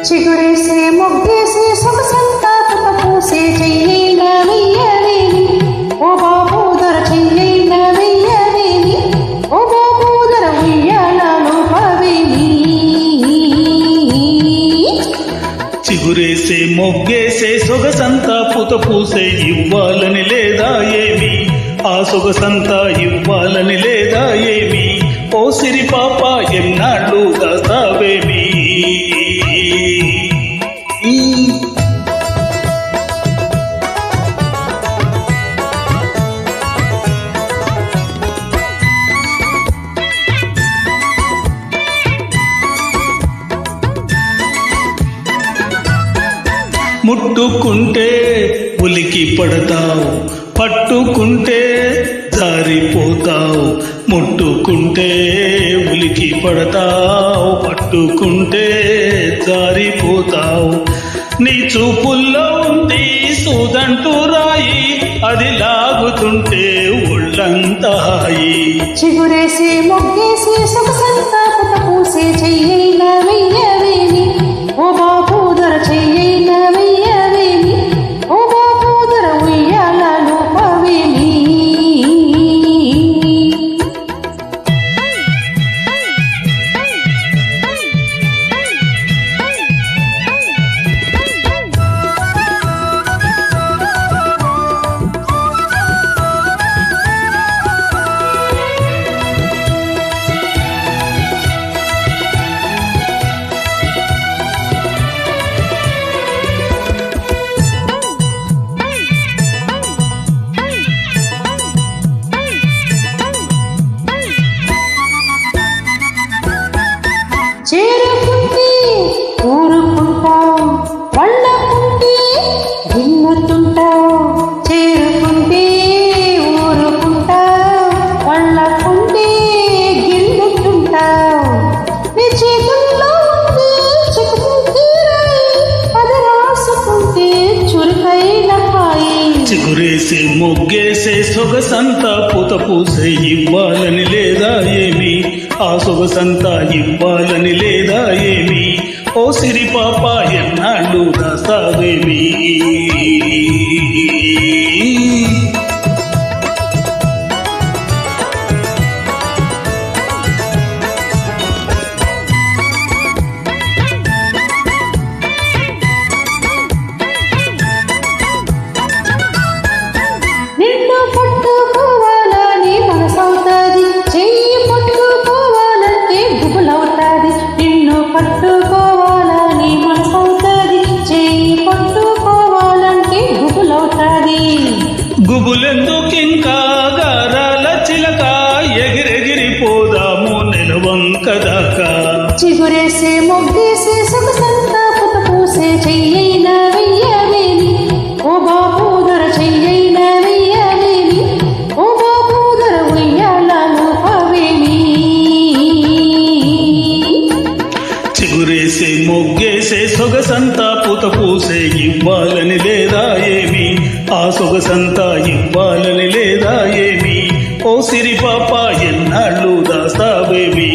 చిగురేసే మొగ్గేసే సొగసంతా పుత పూసే చెయ్యైన వెయ్యవేని ఓ బాబూదర చెయ్యైన వెయ్యవేని ఓ బాబూదర ఉయ్యాలలో పవేని. చిగురేసే మొగ్గేసే సొగసంతా పుత పూసే ఇవ్వాలని లేదా ఏమి, ఆ సొగసంతా ఇవ్వాలని లేదా ఏమి, ఓ సిరి పాప ఎన్నాళ్ళు దాస్తావేమి. ముట్టుకుంటే ఉలికి పడతావు, పట్టుకుంటే జారిపోతావు. ముట్టుకుంటే ఉలికి పడతావు, పట్టుకుంటే జారిపోతావు. నీ చూపుల్లో ఉంది సూదంటూ రాయి, అది లాగుతుంటే ఒళ్ళంతా హాయి. చిగురేసే మొగ్గేసే సొగసంతా పుత పూసే చెయ్యైన వెయ్యవేని ఓ బాబూదర చెయ్యైన వెయ్యవేని ఓ బాబూదర ఉయ్యాలలో పవేని. చేరుకుంటే ఊరుకుంటావు, వాళ్ళకుంటే గిన్నుతుంటావు. చేరుకుంటే ఊరుకుంటావు, వాళ్ళకుంటే గిన్నుతుంటావు. నీ చేతుల్లో ఉంది చిక్కుకుంటే అది రాసుకుంటే చురుకైన హాయి. చిగురేసే మొగ్గేసే సొగసంతా పుత పూసే ఇవ్వాలని లేదా ఏమి, ఆ సొగసంతా ఇవ్వాలని లేదా ఏమి, ఓ సిరి పాప ఎన్నాళ్ళు దాస్తావేమి. నిన్ను పట్టుకోవాలని మనసవుతాది, చెయ్యి పట్టుకోవాలంటే గుబులవుతాది. నిన్ను పట్టుకోవాలని మనసవుతాది, చెయ్యి పట్టుకోవాలంటే గుబులవుతాది. గుబులెందుకింకా గారాల చిలక, ఎగిరెగిరిపోదాము నెలవంక దాకా. చిగురేసే మొగ్గేసే సొగసంతా పుత పూసే చెయ్యైన వెయ్యవేని ఓ బాబూదర చెయ్యైన వెయ్యవేని ఓ బాబూదర ఉయ్యాలలో పవేని. చిగురేసే మొగ్గేసే సొగసంతా పుత పూసే ఇవ్వాలని లేదా ఏమి, ఆ సొగసంతా ఇవ్వాలని లేదా ఏమి, ఓ సిరి పాప ఎన్నాళ్ళు దాస్తావేమి.